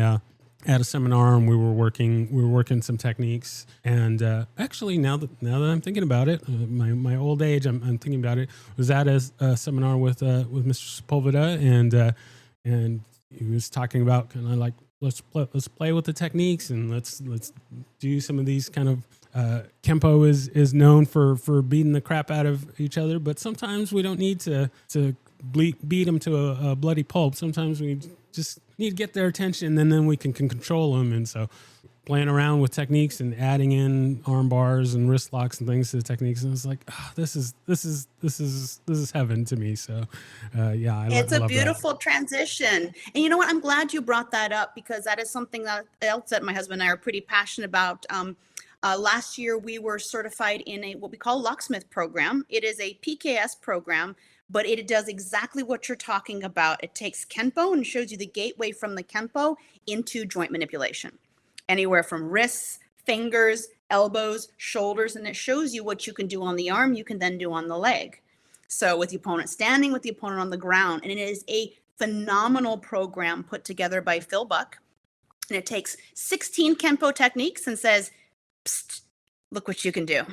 at a seminar, and we were working some techniques. And actually, now that I'm thinking about it, my old age, I'm thinking about it. Was at a seminar with Mr. Sepulveda, and he was talking about kind of like, let's play with the techniques, and let's do some of these kind of. Kenpo is known for beating the crap out of each other, but sometimes we don't need to beat them to a bloody pulp. Sometimes we just need to get their attention, and then we can control them. And so playing around with techniques and adding in arm bars and wrist locks and things to the techniques, and it's like, this is heaven to me. So it's a beautiful transition. And you know what, I'm glad you brought that up, because that is something else that my husband and I are pretty passionate about. Last year, we were certified in what we call locksmith program. It is a PKS program, but it does exactly what you're talking about. It takes Kenpo and shows you the gateway from the Kenpo into joint manipulation, anywhere from wrists, fingers, elbows, shoulders, and it shows you what you can do on the arm, you can then do on the leg. So with the opponent standing, with the opponent on the ground, and it is a phenomenal program put together by Phil Buck. And it takes 16 Kenpo techniques and says, psst, look what you can do.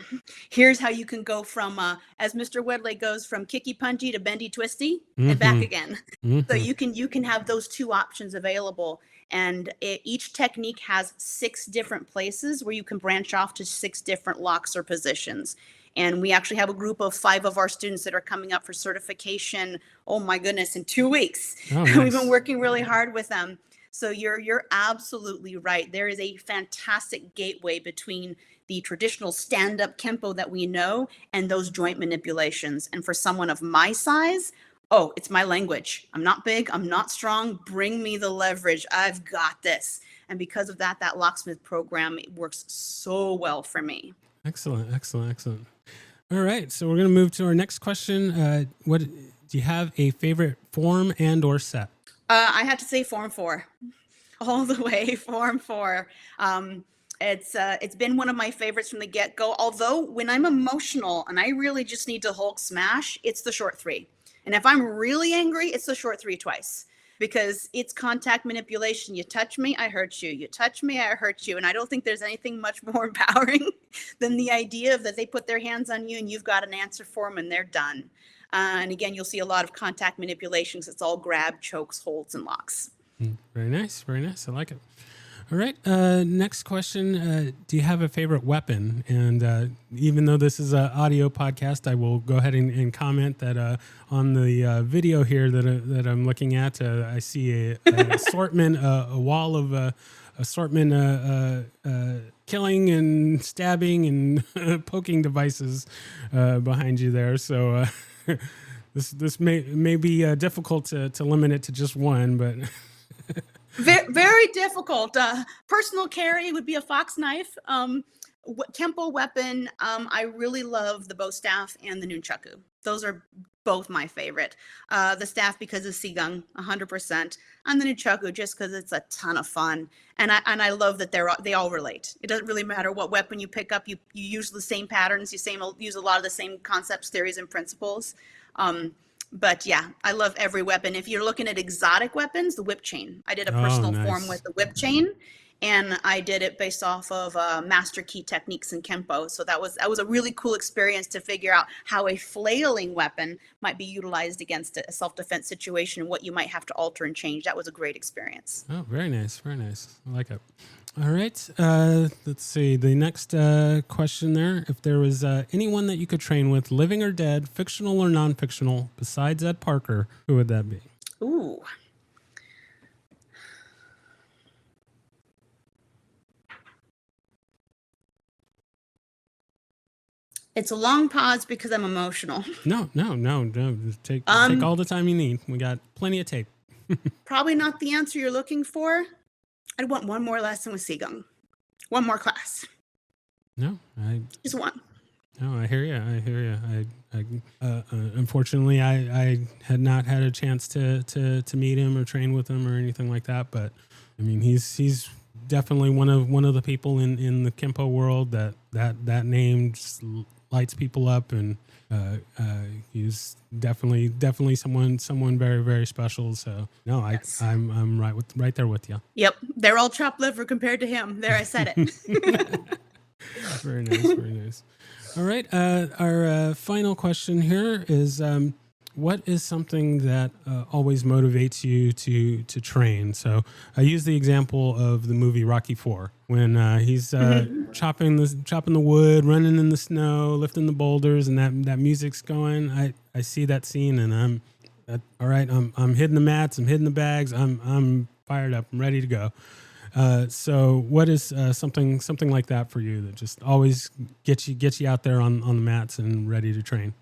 Here's how you can go from, as Mr. Wedley goes, from kicky punchy to bendy twisty and back again. So you can have those two options available. And each technique has 6 different places where you can branch off to 6 different locks or positions. And we actually have a group of 5 of our students that are coming up for certification. Oh my goodness, in 2 weeks. Oh, nice. We've been working really hard with them. So you're absolutely right. There is a fantastic gateway between the traditional stand-up Kenpo that we know and those joint manipulations. And for someone of my size, oh, it's my language. I'm not big, I'm not strong. Bring me the leverage. I've got this. And because of that, that locksmith program, it works so well for me. Excellent, excellent, excellent. All right, so we're going to move to our next question. What do you have a favorite form and or set? I have to say Form 4, all the way, Form 4. It's been one of my favorites from the get-go. Although when I'm emotional and I really just need to Hulk smash, it's the short 3. And if I'm really angry, it's the short 3 twice, because it's contact manipulation. You touch me, I hurt you. You touch me, I hurt you. And I don't think there's anything much more empowering than the idea of that they put their hands on you and you've got an answer for them and they're done. And again, you'll see a lot of contact manipulations. It's all grab, chokes, holds, and locks. Very nice. Very nice. I like it. All right. Next question. Do you have a favorite weapon? And even though this is an audio podcast, I will go ahead and comment that on the video here that I'm looking at, I see an assortment, a wall of assortment, killing and stabbing and poking devices behind you there. So this may be difficult to limit it to just one, but very difficult. Personal carry would be a fox knife. Kenpo weapon. I really love the bow staff and the nunchaku. Those are both my favorite. The staff because of Sigung, 100%, and the nunchaku just because it's a ton of fun. And I love that they all relate. It doesn't really matter what weapon you pick up. You use the same patterns. You use a lot of the same concepts, theories, and principles. But yeah, I love every weapon. If you're looking at exotic weapons, the whip chain. I did a personal form with the whip chain, and I did it based off of master key techniques in Kenpo. So that was a really cool experience to figure out how a flailing weapon might be utilized against a self-defense situation and what you might have to alter and change. That was a great experience. Oh, very nice. Very nice. I like it. All right. Let's see. The next question there. If there was anyone that you could train with, living or dead, fictional or non-fictional, besides Ed Parker, who would that be? Ooh. It's a long pause because I'm emotional. No. Just take all the time you need. We got plenty of tape. Probably not the answer you're looking for. I'd want one more lesson with Sigung. One more class. Just one. No, I hear you. Unfortunately, I had not had a chance to meet him or train with him or anything like that. But I mean, he's definitely one of the people in the Kenpo world that name just lights people up, and he's definitely someone very, very special. So no, yes. I'm right there with you. Yep, they're all chopped liver compared to him. There, I said it. Very nice, very nice. All right, our final question here is: what is something that always motivates you to train? So I use the example of the movie Rocky IV when he's chopping the wood, running in the snow, lifting the boulders, and that music's going. I see that scene, and I'm all right. I'm hitting the mats. I'm hitting the bags. I'm fired up. I'm ready to go. So what is something like that for you that just always gets you out there on the mats and ready to train?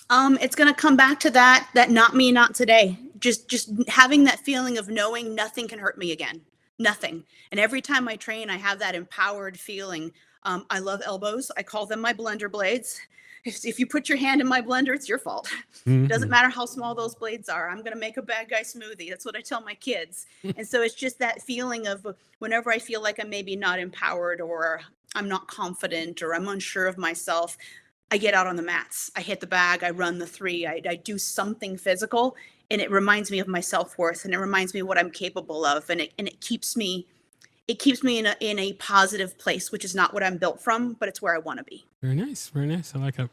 It's going to come back to that not me, not today. Just having that feeling of knowing nothing can hurt me again. Nothing. And every time I train, I have that empowered feeling I love elbows. I call them my blender blades. If you put your hand in my blender, it's your fault. It doesn't matter how small those blades are. I'm going to make a bad guy smoothie. That's what I tell my kids. And so it's just that feeling of whenever I feel like I'm maybe not empowered or I'm not confident or I'm unsure of myself, I get out on the mats. I hit the bag. I run the 3. I do something physical, and it reminds me of my self-worth, and it reminds me what I'm capable of, and it keeps me in a positive place, which is not what I'm built from, but it's where I want to be. Very nice. Very nice. I like it.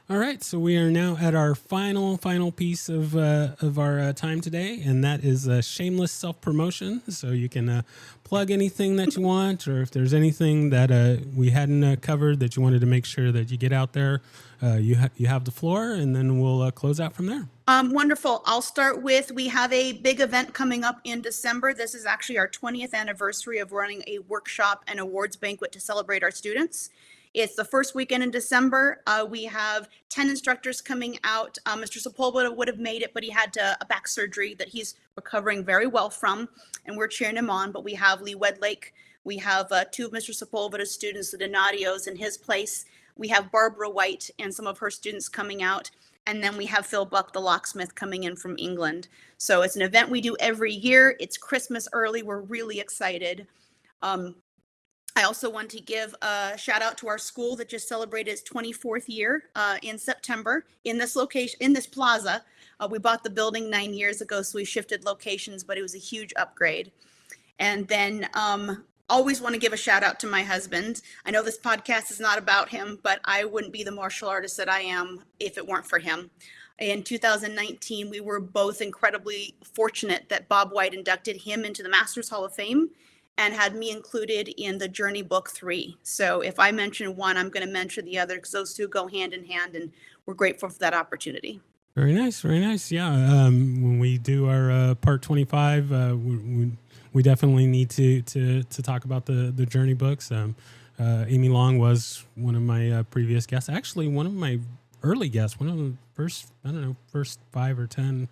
All right. So we are now at our final piece of our time today, and that is shameless self-promotion. So you can plug anything that you want, or if there's anything that we hadn't covered that you wanted to make sure that you get out there, you have the floor, and then we'll close out from there. Wonderful. I'll start with, we have a big event coming up in December. This is actually our 20th anniversary of running a workshop and awards banquet to celebrate our students. It's the first weekend in December. We have 10 instructors coming out. Mr. Sepulveda would have made it, but he had a back surgery that he's recovering very well from, and we're cheering him on. But we have Lee Wedlake. We have 2 of Mr. Sepulveda's students, the Donatios, in his place. We have Barbara White and some of her students coming out. And then we have Phil Buck, the locksmith, coming in from England. So it's an event we do every year. It's Christmas early. We're really excited. I also want to give a shout out to our school that just celebrated its 24th year in September in this location, in this plaza. We bought the building 9 years ago, so we shifted locations, but it was a huge upgrade. And then always want to give a shout out to my husband. I know this podcast is not about him, but I wouldn't be the martial artist that I am if it weren't for him. In 2019, we were both incredibly fortunate that Bob White inducted him into the Masters Hall of Fame and had me included in the Journey Book 3. So if I mention one, I'm going to mention the other because those 2 go hand in hand, and we're grateful for that opportunity. Very nice. Very nice. Yeah. When we do our part 25, we definitely need to talk about the Journey books. Amy Long was one of my previous guests. Actually, one of my early guests, one of the first 5 or 10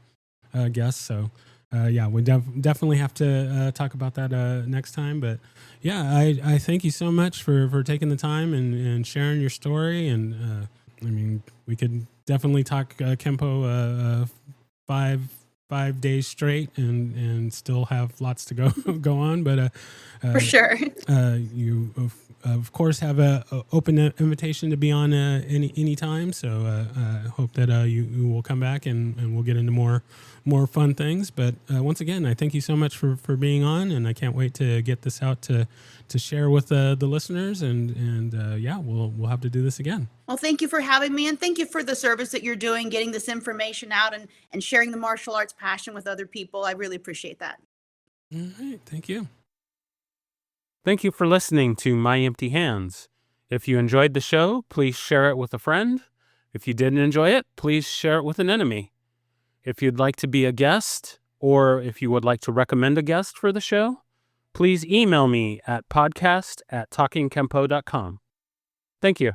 guests. So, yeah, we definitely have to talk about that next time. But yeah, I thank you so much for taking the time and sharing your story. And I mean, we could definitely talk Kempo 5 days straight and still have lots to go on. But for sure, you of course have a open invitation to be on any time. So I hope that you will come back and we'll get into more fun things. But once again, I thank you so much for being on, and I can't wait to get this out to share with the listeners. And yeah, we'll have to do this again. Well, thank you for having me, and thank you for the service that you're doing, getting this information out and sharing the martial arts passion with other people. I really appreciate that. All right. Thank you. Thank you for listening to My Empty Hands. If you enjoyed the show, please share it with a friend. If you didn't enjoy it, please share it with an enemy. If you'd like to be a guest, or if you would like to recommend a guest for the show, please email me at podcast@talkingkempo.com. Thank you.